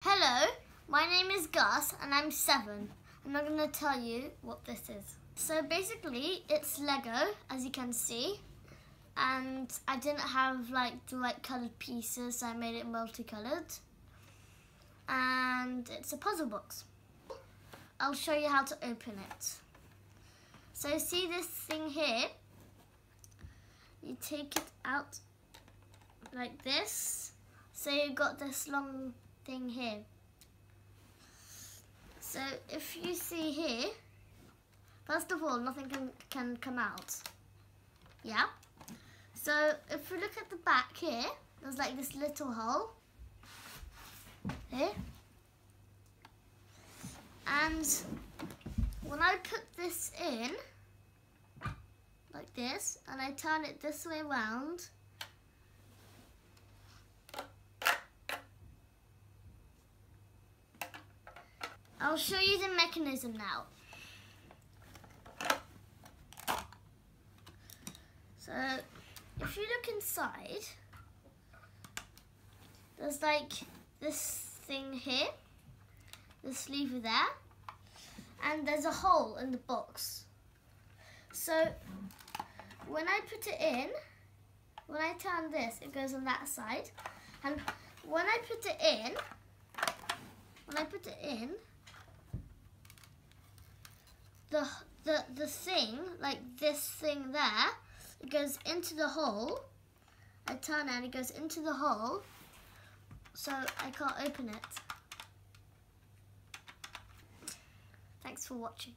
Hello, my name is Gus and I'm 7 and I'm going to tell you what this is. So basically it's Lego, as you can see, and I didn't have like the right coloured pieces, so I made it multicoloured, and it's a puzzle box. I'll show you how to open it. So see this thing here, you take it out like this, so you've got this long thing here. So if you see here, first of all, nothing can come out. Yeah? So if we look at the back here, there's like this little hole here. And when I put this in, like this, and I turn it this way around, I'll show you the mechanism now. So, if you look inside, there's like this thing here, this lever there, and there's a hole in the box. So, when I put it in, when I turn this, it goes on that side, and when I put it in, the thing, like this thing there, it goes into the hole. I turn it and it goes into the hole, so I can't open it. Thanks for watching.